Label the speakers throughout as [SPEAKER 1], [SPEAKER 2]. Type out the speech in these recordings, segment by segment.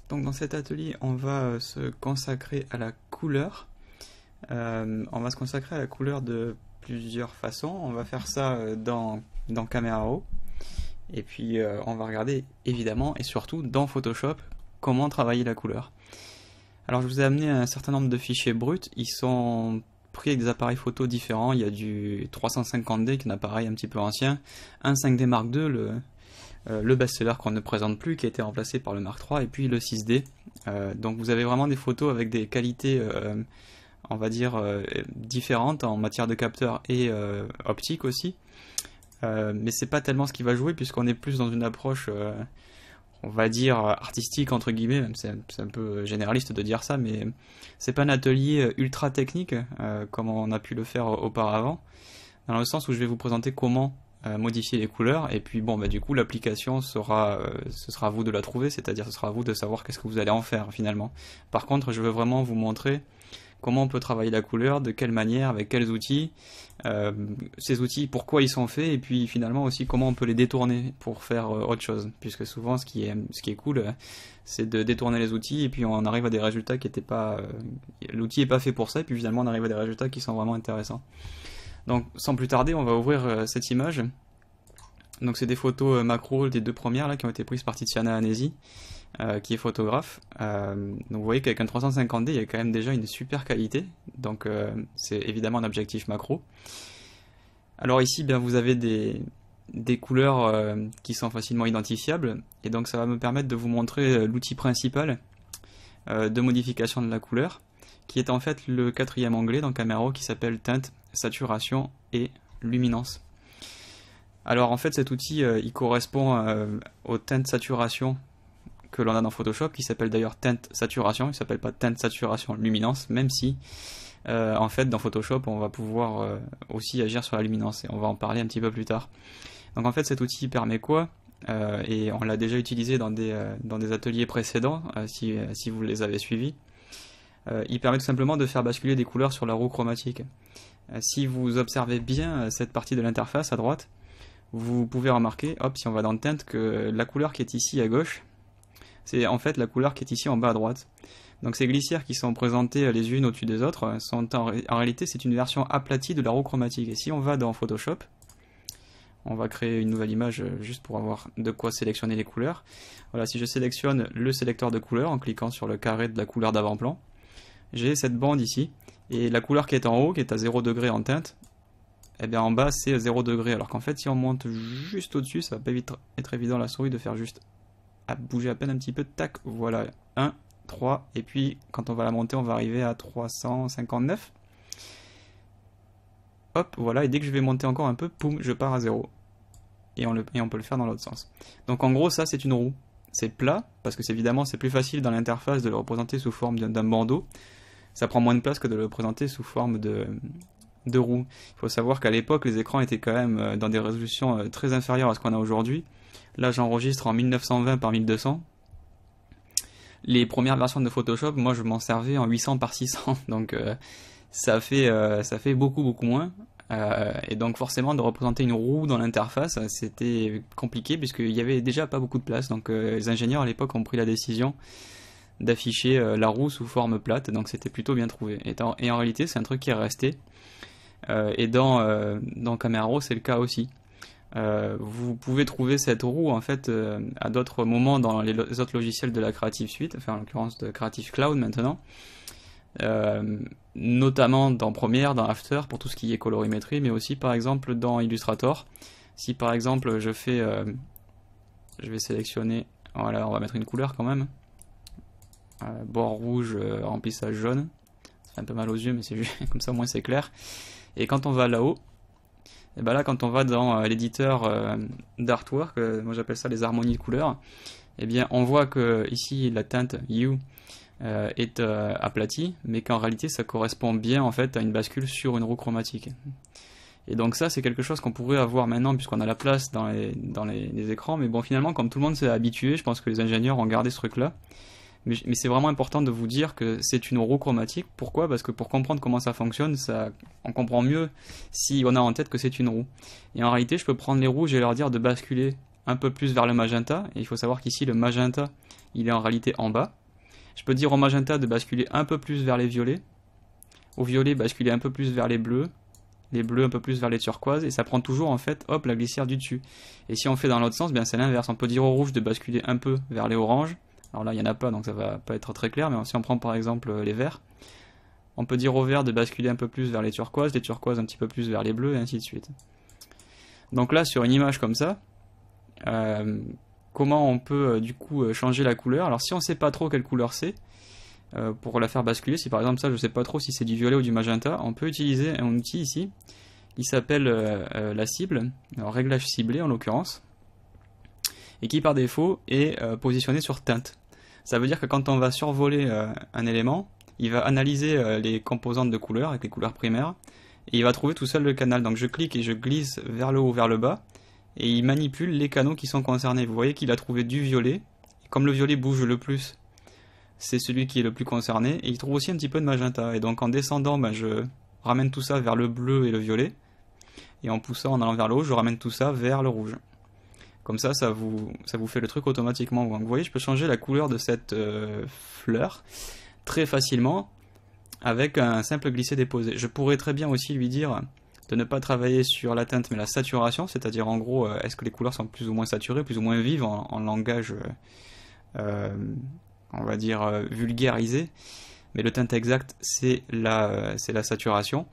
[SPEAKER 1] Donc dans cet atelier, on va se consacrer à la couleur. On va se consacrer à la couleur de plusieurs façons. On va faire ça dans Camera Raw. Et puis on va regarder évidemment et surtout dans Photoshop comment travailler la couleur. Alors je vous ai amené un certain nombre de fichiers bruts. Ils sont pris avec des appareils photo différents. Il y a du 350D qui est un appareil un petit peu ancien, un 5D Mark II, le best-seller qu'on ne présente plus, qui a été remplacé par le Mark III, et puis le 6D. Donc vous avez vraiment des photos avec des qualités, on va dire, différentes en matière de capteur et optique aussi. Mais c'est pas tellement ce qui va jouer, puisqu'on est plus dans une approche, on va dire, artistique entre guillemets, même c'est un peu généraliste de dire ça, mais c'est pas un atelier ultra technique comme on a pu le faire auparavant, dans le sens où je vais vous présenter comment modifier les couleurs, et puis bon, bah, du coup l'application sera, ce sera à vous de la trouver, c'est-à-dire ce sera à vous de savoir qu'est-ce que vous allez en faire finalement. Par contre, je veux vraiment vous montrer comment on peut travailler la couleur, de quelle manière, avec quels outils, ces outils, pourquoi ils sont faits, et puis finalement aussi comment on peut les détourner pour faire autre chose, puisque souvent ce qui est cool, c'est de détourner les outils, et puis on arrive à des résultats qui n'étaient pas... l'outil n'est pas fait pour ça, et puis finalement on arrive à des résultats qui sont vraiment intéressants. Donc sans plus tarder, on va ouvrir cette image. Donc c'est des photos macro, des deux premières là, qui ont été prises par Tiziana Anesi, qui est photographe. Donc vous voyez qu'avec un 350D, il y a quand même déjà une super qualité. Donc c'est évidemment un objectif macro. Alors ici, bien, vous avez des couleurs qui sont facilement identifiables. Et donc ça va me permettre de vous montrer l'outil principal de modification de la couleur, qui est en fait le quatrième onglet dans Camera Raw, qui s'appelle teinte, saturation et luminance. Alors en fait cet outil il correspond aux teintes saturation que l'on a dans Photoshop, qui s'appelle d'ailleurs teinte saturation, il s'appelle pas teinte saturation luminance, même si en fait dans Photoshop on va pouvoir aussi agir sur la luminance, et on va en parler un petit peu plus tard. Donc en fait cet outil permet quoi et on l'a déjà utilisé dans des ateliers précédents, si vous les avez suivis. Il permet tout simplement de faire basculer des couleurs sur la roue chromatique. Si vous observez bien cette partie de l'interface à droite, vous pouvez remarquer, hop, si on va dans teinte, que la couleur qui est ici à gauche, c'est en fait la couleur qui est ici en bas à droite. Donc ces glissières qui sont présentées les unes au-dessus des autres, sont en réalité c'est une version aplatie de la roue chromatique. Et si on va dans Photoshop, on va créer une nouvelle image juste pour avoir de quoi sélectionner les couleurs. Voilà, si je sélectionne le sélecteur de couleurs en cliquant sur le carré de la couleur d'avant-plan, j'ai cette bande ici, et la couleur qui est en haut, qui est à 0 degré en teinte, et bien en bas c'est 0 degré, alors qu'en fait si on monte juste au-dessus, ça va pas vite être évident la souris de faire juste à bouger à peine un petit peu, tac, voilà, 1, 3, et puis quand on va la monter on va arriver à 359, hop, voilà, et dès que je vais monter encore un peu, poum, je pars à 0, et on peut le faire dans l'autre sens. Donc en gros ça c'est une roue, c'est plat, parce que évidemment c'est plus facile dans l'interface de le représenter sous forme d'un bandeau, ça prend moins de place que de le représenter sous forme de roue. Il faut savoir qu'à l'époque les écrans étaient quand même dans des résolutions très inférieures à ce qu'on a aujourd'hui. Là j'enregistre en 1920 par 1200. Les premières versions de Photoshop, moi je m'en servais en 800 par 600, donc ça fait beaucoup moins. Et donc forcément de représenter une roue dans l'interface c'était compliqué, puisqu'il y avait déjà pas beaucoup de place. Donc les ingénieurs à l'époque ont pris la décision d'afficher la roue sous forme plate, donc c'était plutôt bien trouvé. Et en réalité c'est un truc qui est resté. Et dans Camera Raw c'est le cas aussi. Vous pouvez trouver cette roue en fait à d'autres moments dans les autres logiciels de la Creative Suite, enfin en l'occurrence de Creative Cloud maintenant, notamment dans Premiere, dans After pour tout ce qui est colorimétrie, mais aussi par exemple dans Illustrator. Si par exemple je vais sélectionner, voilà, on va mettre une couleur quand même, bord rouge, remplissage jaune, ça fait un peu mal aux yeux mais c'est juste comme ça au moins c'est clair. Et quand on va là-haut, et ben là quand on va dans l'éditeur d'artwork, moi j'appelle ça les harmonies de couleurs, et bien on voit que ici la teinte Hue est aplatie, mais qu'en réalité ça correspond bien en fait à une bascule sur une roue chromatique. Et donc ça c'est quelque chose qu'on pourrait avoir maintenant puisqu'on a la place dans les écrans, mais bon finalement comme tout le monde s'est habitué, je pense que les ingénieurs ont gardé ce truc là. Mais c'est vraiment important de vous dire que c'est une roue chromatique. Pourquoi? Parce que pour comprendre comment ça fonctionne, on comprend mieux si on a en tête que c'est une roue. Et en réalité, je peux prendre les roues et leur dire de basculer un peu plus vers le magenta, et il faut savoir qu'ici le magenta il est en réalité en bas. Je peux dire au magenta de basculer un peu plus vers les violets, au violet basculer un peu plus vers les bleus un peu plus vers les turquoises, et ça prend toujours en fait hop la glissière du dessus. Et si on fait dans l'autre sens, bien c'est l'inverse, on peut dire au rouge de basculer un peu vers les oranges, alors là il n'y en a pas donc ça va pas être très clair, mais si on prend par exemple les verts, on peut dire au vert de basculer un peu plus vers les turquoises un petit peu plus vers les bleus, et ainsi de suite. Donc là sur une image comme ça, comment on peut du coup changer la couleur? Alors si on sait pas trop quelle couleur c'est, pour la faire basculer, si par exemple ça je sais pas trop si c'est du violet ou du magenta, on peut utiliser un outil ici, il s'appelle la cible, alors réglage ciblé en l'occurrence, et qui par défaut est positionné sur teinte. Ça veut dire que quand on va survoler un élément, il va analyser les composantes de couleurs avec les couleurs primaires, et il va trouver tout seul le canal. Donc je clique et je glisse vers le haut, vers le bas, et il manipule les canaux qui sont concernés. Vous voyez qu'il a trouvé du violet, comme le violet bouge le plus, c'est celui qui est le plus concerné, et il trouve aussi un petit peu de magenta. Et donc en descendant, je ramène tout ça vers le bleu et le violet, et en poussant, en allant vers le haut, je ramène tout ça vers le rouge. Comme ça, ça vous fait le truc automatiquement. Donc vous voyez, je peux changer la couleur de cette fleur très facilement avec un simple glisser-déposer. Je pourrais très bien aussi lui dire de ne pas travailler sur la teinte mais la saturation, c'est-à-dire en gros, est-ce que les couleurs sont plus ou moins saturées, plus ou moins vives en langage, on va dire, vulgarisé. Mais le teinte exact, c'est la saturation.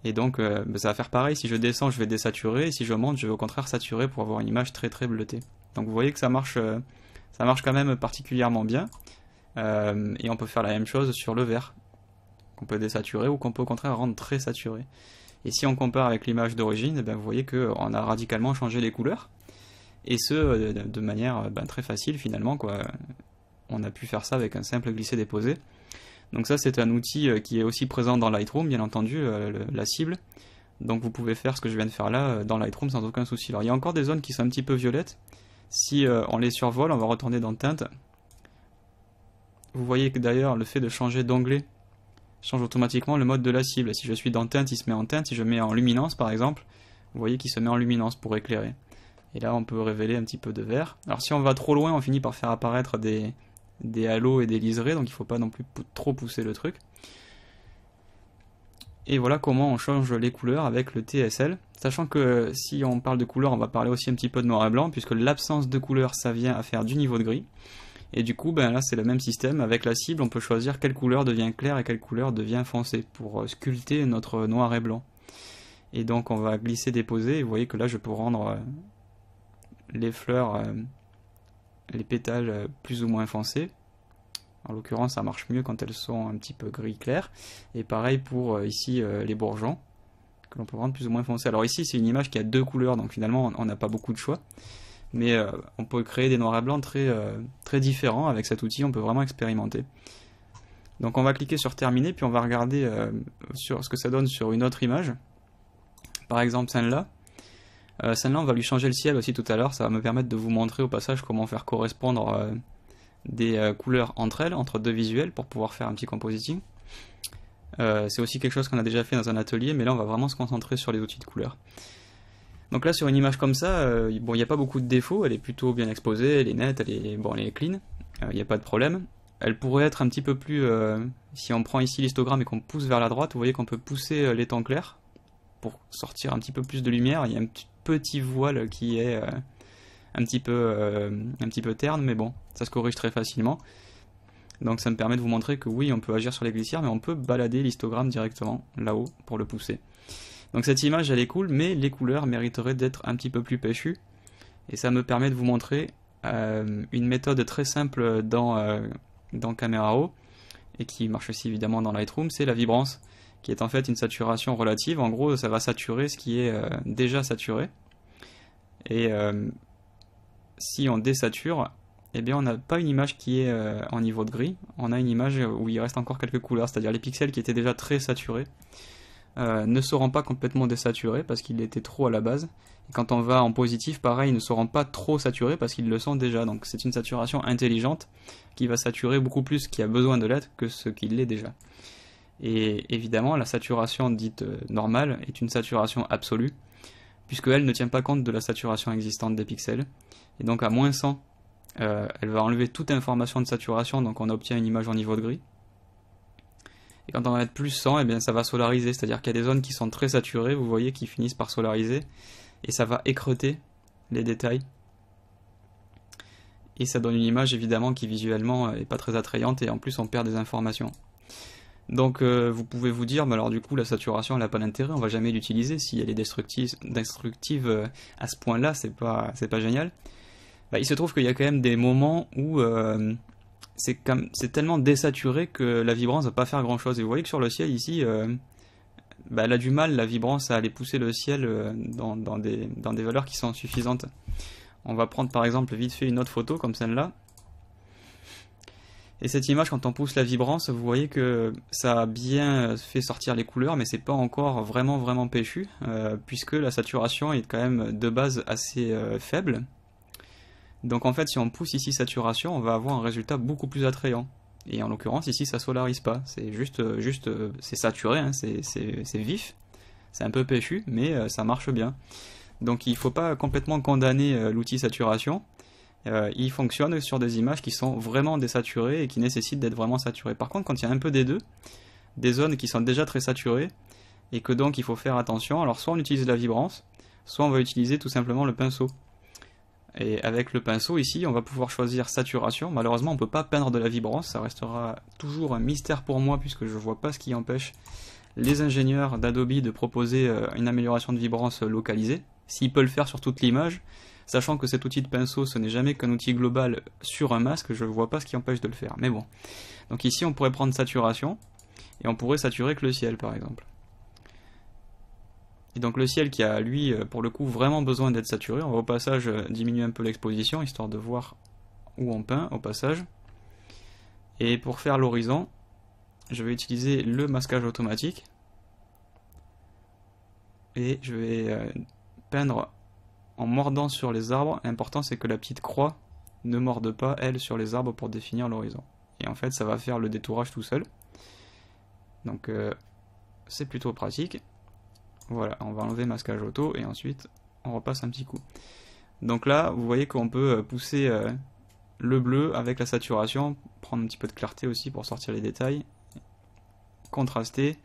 [SPEAKER 1] Et donc ça va faire pareil, si je descends je vais désaturer, et si je monte je vais au contraire saturer pour avoir une image très très bleutée. Donc vous voyez que ça marche quand même particulièrement bien, et on peut faire la même chose sur le vert, qu'on peut désaturer ou qu'on peut au contraire rendre très saturé. Et si on compare avec l'image d'origine, vous voyez qu'on a radicalement changé les couleurs, et ce de manière très facile finalement, quoi. On a pu faire ça avec un simple glisser-déposer. Donc ça c'est un outil qui est aussi présent dans Lightroom, bien entendu, la cible. Donc vous pouvez faire ce que je viens de faire là dans Lightroom sans aucun souci. Alors il y a encore des zones qui sont un petit peu violettes. Si on les survole, on va retourner dans teinte. Vous voyez que d'ailleurs le fait de changer d'onglet change automatiquement le mode de la cible. Si je suis dans teinte, il se met en teinte. Si je mets en luminance par exemple, vous voyez qu'il se met en luminance pour éclairer. Et là on peut révéler un petit peu de vert. Alors si on va trop loin, on finit par faire apparaître des halos et des liserés, donc il ne faut pas non plus trop pousser le truc. Et voilà comment on change les couleurs avec le TSL, sachant que si on parle de couleur, on va parler aussi un petit peu de noir et blanc, puisque l'absence de couleur, ça vient à faire du niveau de gris. Et du coup, là c'est le même système, avec la cible, on peut choisir quelle couleur devient claire et quelle couleur devient foncée, pour sculpter notre noir et blanc. Et donc on va glisser, déposer, et vous voyez que là je peux rendre les fleurs, les pétales plus ou moins foncés. En l'occurrence ça marche mieux quand elles sont un petit peu gris clair, et pareil pour ici les bourgeons que l'on peut rendre plus ou moins foncés. Alors ici c'est une image qui a deux couleurs, donc finalement on n'a pas beaucoup de choix, mais on peut créer des noirs et blancs très différents avec cet outil, on peut vraiment expérimenter. Donc on va cliquer sur terminer, puis on va regarder sur ce que ça donne sur une autre image, par exemple celle-là. Celle-là on va lui changer le ciel aussi tout à l'heure, ça va me permettre de vous montrer au passage comment faire correspondre des couleurs entre elles, entre deux visuels, pour pouvoir faire un petit compositing. C'est aussi quelque chose qu'on a déjà fait dans un atelier, mais là on va vraiment se concentrer sur les outils de couleurs. Donc là sur une image comme ça, il n'y a pas beaucoup de défauts, elle est plutôt bien exposée, elle est nette, elle est clean, il n'y a pas de problème. Elle pourrait être un petit peu plus, si on prend ici l'histogramme et qu'on pousse vers la droite, vous voyez qu'on peut pousser les tons clairs pour sortir un petit peu plus de lumière. Il y a un petit voile qui est un petit peu terne, mais bon, ça se corrige très facilement. Donc ça me permet de vous montrer que oui, on peut agir sur les glissières, mais on peut balader l'histogramme directement là-haut pour le pousser. Donc cette image elle est cool, mais les couleurs mériteraient d'être un petit peu plus péchues, et ça me permet de vous montrer une méthode très simple dans Camera Raw, et qui marche aussi évidemment dans Lightroom, c'est la vibrance, qui est en fait une saturation relative. En gros ça va saturer ce qui est déjà saturé, et si on désature, eh bien on n'a pas une image qui est en niveau de gris, on a une image où il reste encore quelques couleurs, c'est-à-dire les pixels qui étaient déjà très saturés ne seront pas complètement désaturés parce qu'ils étaient trop à la base. Et quand on va en positif, pareil, ils ne seront pas trop saturés parce qu'ils le sont déjà. Donc c'est une saturation intelligente qui va saturer beaucoup plus ce qui a besoin de l'être que ce qui l'est déjà. Et évidemment, la saturation dite normale est une saturation absolue, puisque elle ne tient pas compte de la saturation existante des pixels. Et donc à moins 100, elle va enlever toute information de saturation, donc on obtient une image en niveau de gris. Et quand on va mettre plus 100, eh bien ça va solariser, c'est-à-dire qu'il y a des zones qui sont très saturées, vous voyez, qui finissent par solariser, et ça va écreuter les détails. Et ça donne une image évidemment qui visuellement est pas très attrayante, et en plus on perd des informations. Donc vous pouvez vous dire, bah alors du coup la saturation elle n'a pas d'intérêt, on va jamais l'utiliser, si elle est destructive à ce point-là, c'est pas génial. Bah, il se trouve qu'il y a quand même des moments où c'est tellement désaturé que la vibrance va pas faire grand chose. Et vous voyez que sur le ciel ici, bah, elle a du mal, la vibrance, à aller pousser le ciel dans des valeurs qui sont suffisantes. On va prendre par exemple vite fait une autre photo comme celle-là. Et cette image, quand on pousse la vibrance, vous voyez que ça a bien fait sortir les couleurs, mais c'est pas encore vraiment péchu, puisque la saturation est quand même de base assez faible. Donc en fait, si on pousse ici saturation, on va avoir un résultat beaucoup plus attrayant. Et en l'occurrence, ici, ça solarise pas. C'est c'est saturé, hein, c'est vif, c'est un peu péchu, mais ça marche bien. Donc il faut pas complètement condamner l'outil saturation. Il fonctionne sur des images qui sont vraiment désaturées et qui nécessitent d'être vraiment saturées. Par contre, quand il y a un peu des deux, des zones qui sont déjà très saturées, et que donc il faut faire attention, alors soit on utilise la vibrance, soit on va utiliser tout simplement le pinceau. Et avec le pinceau ici, on va pouvoir choisir saturation. Malheureusement, on ne peut pas peindre de la vibrance, ça restera toujours un mystère pour moi puisque je ne vois pas ce qui empêche les ingénieurs d'Adobe de proposer une amélioration de vibrance localisée. S'il peut le faire sur toute l'image, sachant que cet outil de pinceau, ce n'est jamais qu'un outil global sur un masque, je ne vois pas ce qui empêche de le faire. Mais bon. Donc ici, on pourrait prendre saturation, et on pourrait saturer que le ciel, par exemple. Et donc le ciel qui a, lui, pour le coup, vraiment besoin d'être saturé, on va au passage diminuer un peu l'exposition, histoire de voir où on peint, au passage. Et pour faire l'horizon, je vais utiliser le masquage automatique. Et je vais peindre en mordant sur les arbres. L'important c'est que la petite croix ne morde pas, elle, sur les arbres pour définir l'horizon. Et en fait, ça va faire le détourage tout seul. Donc c'est plutôt pratique. Voilà, on va enlever masquage auto et ensuite on repasse un petit coup. Donc là, vous voyez qu'on peut pousser le bleu avec la saturation, prendre un petit peu de clarté aussi pour sortir les détails, contraster,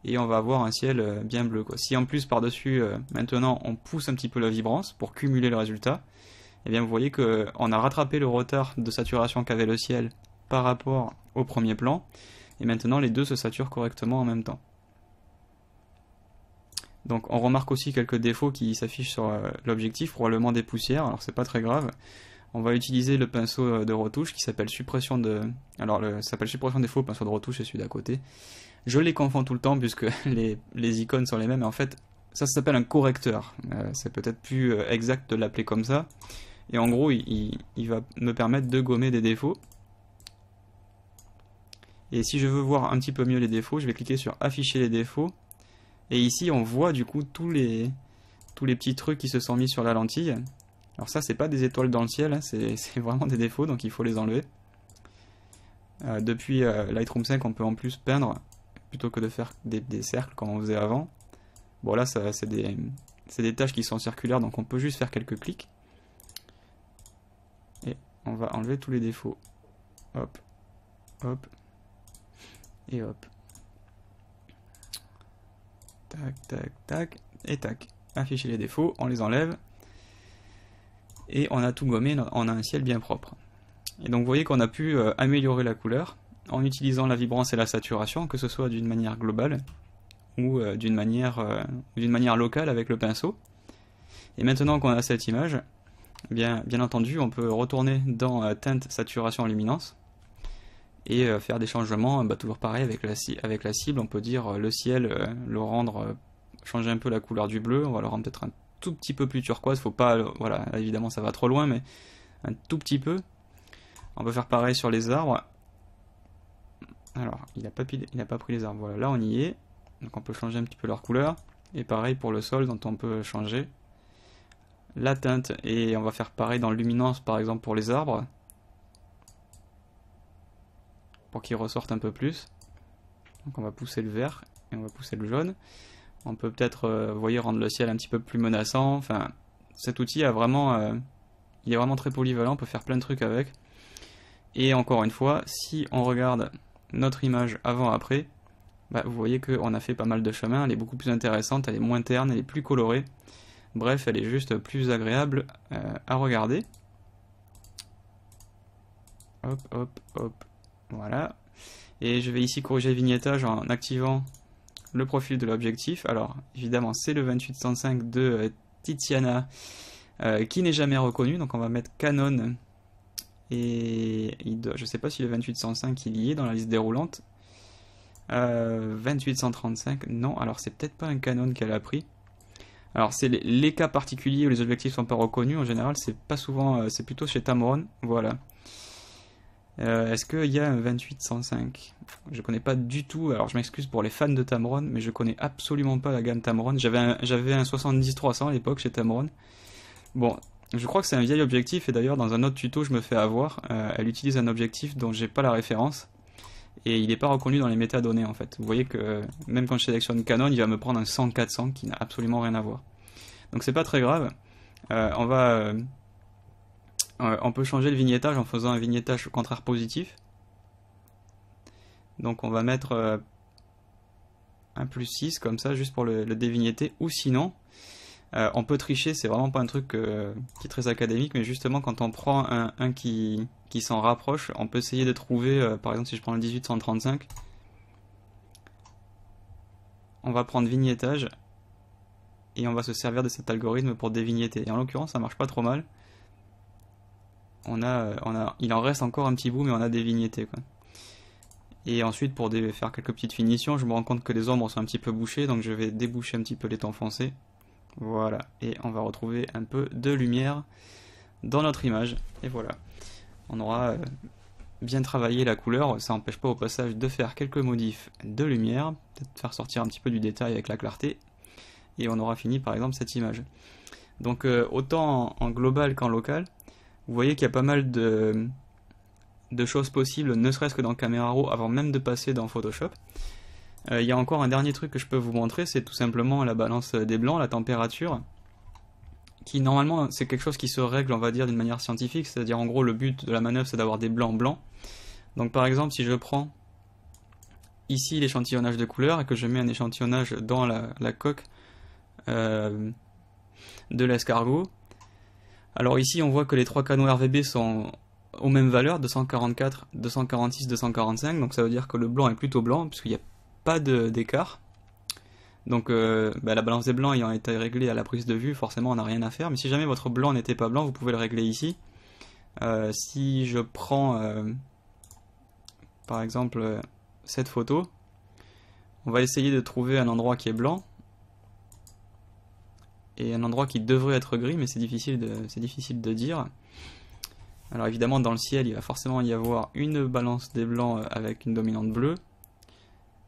[SPEAKER 1] et on va avoir un ciel bien bleu, quoi. Si en plus par-dessus, maintenant, on pousse un petit peu la vibrance pour cumuler le résultat, et bien vous voyez qu'on a rattrapé le retard de saturation qu'avait le ciel par rapport au premier plan, et maintenant les deux se saturent correctement en même temps. Donc on remarque aussi quelques défauts qui s'affichent sur l'objectif, probablement des poussières, alors c'est pas très grave. On va utiliser le pinceau de retouche qui s'appelle suppression de... Alors ça s'appelle suppression des faux, pinceau de retouche c'est celui d'à côté. Je les confonds tout le temps puisque les icônes sont les mêmes, mais en fait ça s'appelle un correcteur. C'est peut-être plus exact de l'appeler comme ça. Et en gros il va me permettre de gommer des défauts. Et si je veux voir un petit peu mieux les défauts, je vais cliquer sur afficher les défauts. Et ici, on voit du coup tous les petits trucs qui se sont mis sur la lentille. Alors ça, c'est pas des étoiles dans le ciel, hein, c'est vraiment des défauts, donc il faut les enlever. Depuis Lightroom 5, on peut en plus peindre, plutôt que de faire des cercles comme on faisait avant. Bon là, c'est des tâches qui sont circulaires, donc on peut juste faire quelques clics. Et on va enlever tous les défauts. Hop, hop, et hop. Tac, tac, tac, et tac. Afficher les défauts, on les enlève. Et on a tout gommé, on a un ciel bien propre. Et donc vous voyez qu'on a pu améliorer la couleur en utilisant la vibrance et la saturation, que ce soit d'une manière globale ou d'une manière locale avec le pinceau. Et maintenant qu'on a cette image, bien entendu, on peut retourner dans teinte, saturation, luminance et faire des changements, toujours pareil avec la cible, on peut dire le ciel, le rendre, changer un peu la couleur du bleu, on va le rendre peut-être un tout petit peu plus turquoise, faut pas, voilà, évidemment ça va trop loin, mais un tout petit peu. On peut faire pareil sur les arbres. Alors, il n'a pas pris les arbres, voilà, là on y est, donc on peut changer un petit peu leur couleur, et pareil pour le sol, dont on peut changer la teinte, et on va faire pareil dans luminance par exemple pour les arbres, pour qu'ils ressortent un peu plus. Donc on va pousser le vert et on va pousser le jaune. On peut peut-être, vous voyez, rendre le ciel un petit peu plus menaçant. Enfin, cet outil a vraiment, il est vraiment très polyvalent, on peut faire plein de trucs avec. Et encore une fois, si on regarde notre image avant-après, bah, vous voyez qu'on a fait pas mal de chemin, elle est beaucoup plus intéressante, elle est moins terne, elle est plus colorée. Bref, elle est juste plus agréable à regarder. Hop, hop, hop, voilà. Et je vais ici corriger le vignettage en activant le profil de l'objectif. Alors, évidemment, c'est le 28-105 de Tiziana qui n'est jamais reconnu, donc on va mettre Canon. Et je ne sais pas si le 28-105 il y est dans la liste déroulante. 28-135, non, alors c'est peut-être pas un Canon qu'elle a pris. Alors c'est les cas particuliers où les objectifs sont pas reconnus, en général c'est pas souvent, c'est plutôt chez Tamron, voilà. Est-ce qu'il y a un 28-105? Je connais pas du tout, alors je m'excuse pour les fans de Tamron, mais je connais absolument pas la gamme Tamron. J'avais un 70-300 à l'époque chez Tamron. Bon, je crois que c'est un vieil objectif, et d'ailleurs dans un autre tuto je me fais avoir, elle utilise un objectif dont j'ai pas la référence. Et il n'est pas reconnu dans les métadonnées en fait. Vous voyez que même quand je sélectionne Canon, il va me prendre un 100-400 qui n'a absolument rien à voir. Donc c'est pas très grave. On peut changer le vignettage en faisant un vignettage contraire positif. Donc on va mettre un +6 comme ça, juste pour le dévignetter. Ou sinon, on peut tricher, c'est vraiment pas un truc qui est très académique, mais justement quand on prend un qui s'en rapproche, on peut essayer de trouver, par exemple si je prends le 18-135, on va prendre vignettage, et on va se servir de cet algorithme pour dévignetter. Et en l'occurrence ça marche pas trop mal. Il en reste encore un petit bout, mais on a dévignetté quoi. Et ensuite pour faire quelques petites finitions, je me rends compte que les ombres sont un petit peu bouchées, donc je vais déboucher un petit peu les tons foncés. Voilà, et on va retrouver un peu de lumière dans notre image, et voilà. On aura bien travaillé la couleur, ça n'empêche pas au passage de faire quelques modifs de lumière, peut-être faire sortir un petit peu du détail avec la clarté, et on aura fini par exemple cette image. Donc autant en global qu'en local, vous voyez qu'il y a pas mal de choses possibles, ne serait-ce que dans Camera Raw, avant même de passer dans Photoshop. Il y a encore un dernier truc que je peux vous montrer, c'est tout simplement la balance des blancs, la température, qui normalement c'est quelque chose qui se règle on va dire d'une manière scientifique, c'est-à-dire en gros le but de la manœuvre c'est d'avoir des blancs blancs. Donc par exemple si je prends ici l'échantillonnage de couleurs et que je mets un échantillonnage dans la coque de l'escargot, alors ici on voit que les trois canaux RVB sont aux mêmes valeurs, 244, 246, 245, donc ça veut dire que le blanc est plutôt blanc puisqu'il n'y a pas d'écart. Donc la balance des blancs ayant été réglée à la prise de vue, forcément on n'a rien à faire, mais si jamais votre blanc n'était pas blanc, vous pouvez le régler ici. Si je prends par exemple cette photo, on va essayer de trouver un endroit qui est blanc et un endroit qui devrait être gris, mais c'est difficile de dire. Alors évidemment dans le ciel il va forcément y avoir une balance des blancs avec une dominante bleue.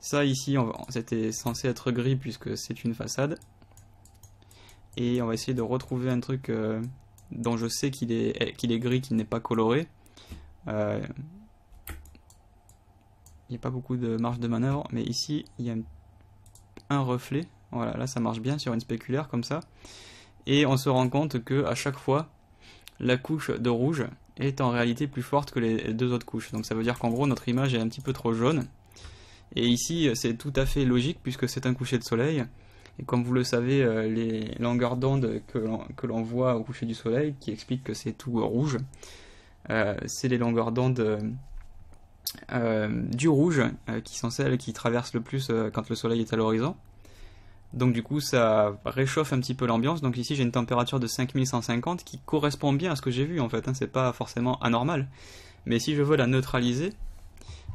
[SPEAKER 1] Ça ici, c'était censé être gris puisque c'est une façade. Et on va essayer de retrouver un truc dont je sais qu'il est gris, qu'il n'est pas coloré. Il n'y a pas beaucoup de marge de manœuvre, mais ici il y a un reflet. Voilà, là ça marche bien sur une spéculaire comme ça. Et on se rend compte que à chaque fois, la couche de rouge est en réalité plus forte que les deux autres couches. Donc ça veut dire qu'en gros notre image est un petit peu trop jaune. Et ici c'est tout à fait logique puisque c'est un coucher de soleil. Et comme vous le savez, les longueurs d'onde que l'on voit au coucher du soleil, qui expliquent que c'est tout rouge, c'est les longueurs d'onde du rouge, qui sont celles qui traversent le plus quand le soleil est à l'horizon. Donc du coup ça réchauffe un petit peu l'ambiance. Donc ici j'ai une température de 5150 qui correspond bien à ce que j'ai vu en fait, hein. C'est pas forcément anormal. Mais si je veux la neutraliser,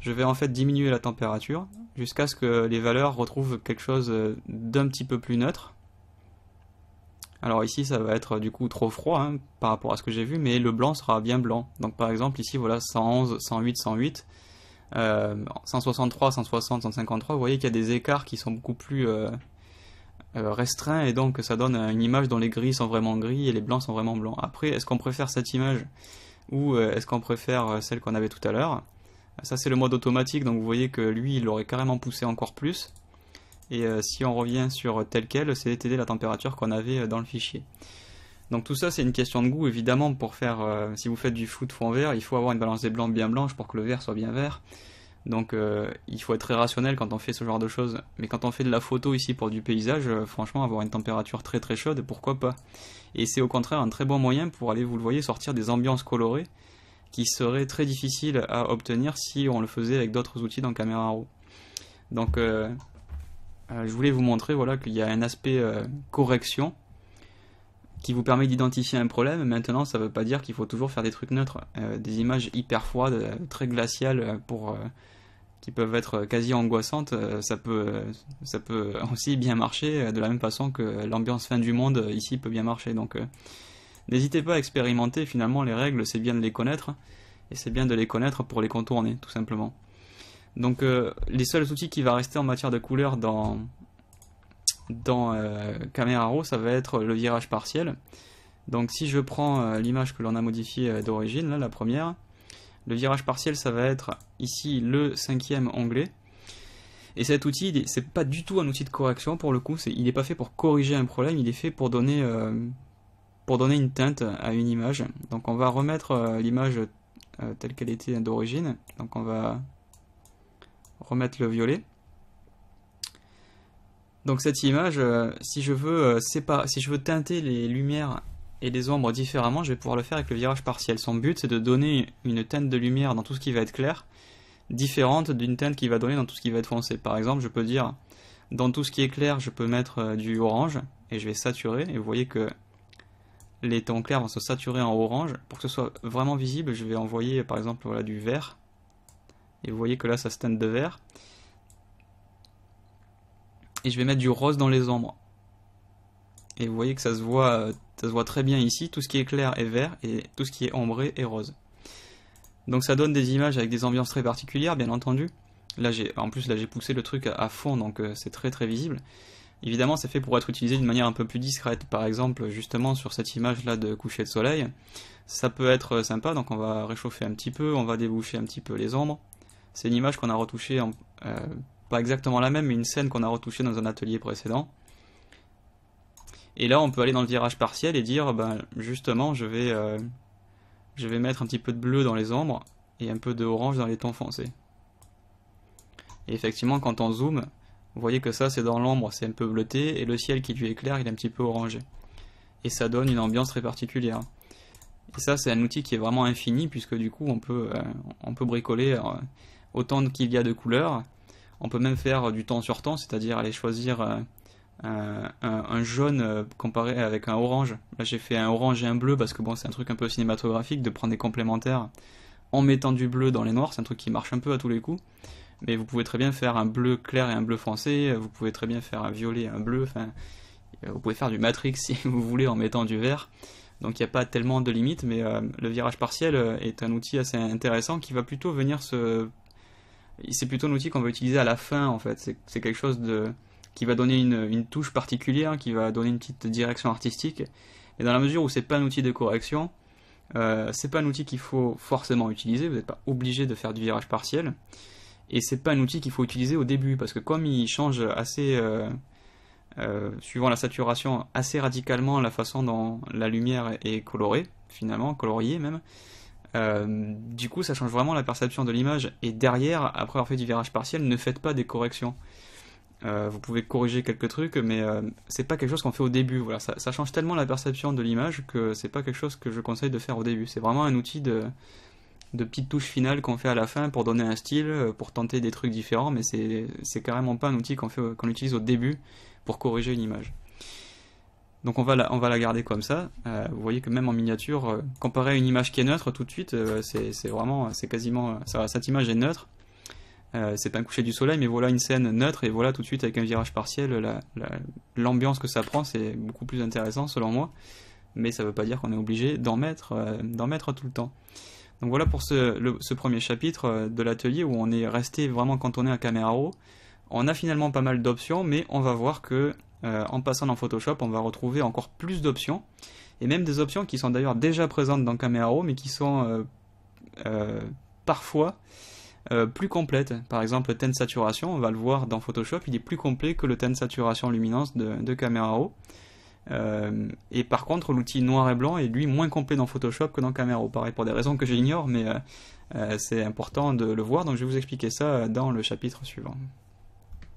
[SPEAKER 1] je vais en fait diminuer la température jusqu'à ce que les valeurs retrouvent quelque chose d'un petit peu plus neutre. Alors ici ça va être du coup trop froid hein, par rapport à ce que j'ai vu, mais le blanc sera bien blanc. Donc par exemple ici voilà 111, 108, 108, 163, 160, 153, vous voyez qu'il y a des écarts qui sont beaucoup plus restreints et donc ça donne une image dont les gris sont vraiment gris et les blancs sont vraiment blancs. Après est-ce qu'on préfère cette image ou est-ce qu'on préfère celle qu'on avait tout à l'heure? Ça c'est le mode automatique, donc vous voyez que lui il aurait carrément poussé encore plus. et si on revient sur tel quel, c'est d'étaler la température qu'on avait dans le fichier. Donc tout ça c'est une question de goût évidemment. Pour faire, si vous faites du fond vert, il faut avoir une balance des blancs bien blanche pour que le vert soit bien vert. Donc il faut être très rationnel quand on fait ce genre de choses. Mais quand on fait de la photo ici pour du paysage, franchement avoir une température très très chaude, pourquoi pas. Et c'est au contraire un très bon moyen pour aller, vous le voyez, sortir des ambiances colorées qui seraient très difficiles à obtenir si on le faisait avec d'autres outils dans Camera Raw. Donc je voulais vous montrer voilà, qu'il y a un aspect correction qui vous permet d'identifier un problème. Maintenant ça ne veut pas dire qu'il faut toujours faire des trucs neutres. Des images hyper froides, très glaciales, qui peuvent être quasi angoissantes, ça peut aussi bien marcher, de la même façon que l'ambiance fin du monde ici peut bien marcher. Donc n'hésitez pas à expérimenter. Finalement les règles c'est bien de les connaître, et c'est bien de les connaître pour les contourner tout simplement. Donc les seuls outils qui va rester en matière de couleur dans Camera Raw, ça va être le virage partiel. Donc si je prends l'image que l'on a modifiée d'origine, là, la première, le virage partiel ça va être ici le 5e onglet. Et cet outil, c'est pas du tout un outil de correction pour le coup, il n'est pas fait pour corriger un problème, il est fait pour donner une teinte à une image. Donc on va remettre l'image telle qu'elle était d'origine. Donc on va remettre le violet. Donc cette image, si je veux teinter les lumières et les ombres différemment, je vais pouvoir le faire avec le virage partiel. Son but c'est de donner une teinte de lumière dans tout ce qui va être clair, différente d'une teinte qui va donner dans tout ce qui va être foncé. Par exemple, je peux dire, dans tout ce qui est clair, je peux mettre du orange, et je vais saturer, et vous voyez que les tons clairs vont se saturer en orange. Pour que ce soit vraiment visible, je vais envoyer par exemple voilà, du vert, et vous voyez que là ça se teinte de vert. Et je vais mettre du rose dans les ombres. Et vous voyez que ça se voit très bien ici. Tout ce qui est clair est vert et tout ce qui est ombré est rose. Donc ça donne des images avec des ambiances très particulières, bien entendu. Là, en plus, j'ai poussé le truc à fond, donc c'est très très visible. Évidemment, c'est fait pour être utilisé d'une manière un peu plus discrète. Par exemple, justement sur cette image-là de coucher de soleil, ça peut être sympa. Donc on va réchauffer un petit peu, on va déboucher un petit peu les ombres. C'est une image qu'on a retouchée pas exactement la même, mais une scène qu'on a retouchée dans un atelier précédent. Et là, on peut aller dans le virage partiel et dire, ben, justement, je vais mettre un petit peu de bleu dans les ombres et un peu de orange dans les tons foncés. Et effectivement, quand on zoome, vous voyez que ça, c'est dans l'ombre, c'est un peu bleuté, et le ciel qui lui est clair, il est un petit peu orangé. Et ça donne une ambiance très particulière. Et ça, c'est un outil qui est vraiment infini, puisque du coup, on peut bricoler autant qu'il y a de couleurs. On peut même faire du temps sur temps, c'est-à-dire aller choisir un jaune comparé avec un orange. Là j'ai fait un orange et un bleu parce que bon, c'est un truc un peu cinématographique de prendre des complémentaires en mettant du bleu dans les noirs. C'est un truc qui marche un peu à tous les coups. Mais vous pouvez très bien faire un bleu clair et un bleu foncé. Vous pouvez très bien faire un violet et un bleu. Enfin, vous pouvez faire du Matrix si vous voulez en mettant du vert. Donc il n'y a pas tellement de limites, mais le virage partiel est un outil assez intéressant qui va plutôt venir c'est plutôt un outil qu'on va utiliser à la fin en fait. C'est quelque chose qui va donner une touche particulière, qui va donner une petite direction artistique. Et dans la mesure où c'est pas un outil de correction, c'est pas un outil qu'il faut forcément utiliser. Vous n'êtes pas obligé de faire du virage partiel. Et c'est pas un outil qu'il faut utiliser au début, parce que comme il change assez, suivant la saturation, assez radicalement la façon dont la lumière est colorée, finalement, coloriée même, du coup ça change vraiment la perception de l'image. Et derrière, après avoir fait du virage partiel, ne faites pas des corrections. Vous pouvez corriger quelques trucs, mais c'est pas quelque chose qu'on fait au début. Voilà, ça change tellement la perception de l'image que c'est pas quelque chose que je conseille de faire au début. C'est vraiment un outil de petites touches finales qu'on fait à la fin pour donner un style, pour tenter des trucs différents, mais c'est carrément pas un outil qu'on utilise au début pour corriger une image. Donc on va la garder comme ça. Vous voyez que même en miniature, comparé à une image qui est neutre tout de suite, c'est quasiment cette image est neutre. C'est pas un coucher du soleil, mais voilà une scène neutre, et voilà tout de suite avec un virage partiel l'ambiance que ça prend. C'est beaucoup plus intéressant selon moi, mais ça veut pas dire qu'on est obligé d'en mettre tout le temps. Donc voilà pour ce premier chapitre de l'atelier où on est resté vraiment cantonné à Camera Raw. On a finalement pas mal d'options, mais on va voir que en passant dans Photoshop, on va retrouver encore plus d'options, et même des options qui sont d'ailleurs déjà présentes dans Camera Raw, mais qui sont parfois plus complète. Par exemple, le teint de saturation, on va le voir dans Photoshop, il est plus complet que le teint de saturation luminance de Camera Raw. Et par contre, l'outil noir et blanc est lui moins complet dans Photoshop que dans Camera Raw. Pareil, pour des raisons que j'ignore, mais c'est important de le voir, donc je vais vous expliquer ça dans le chapitre suivant.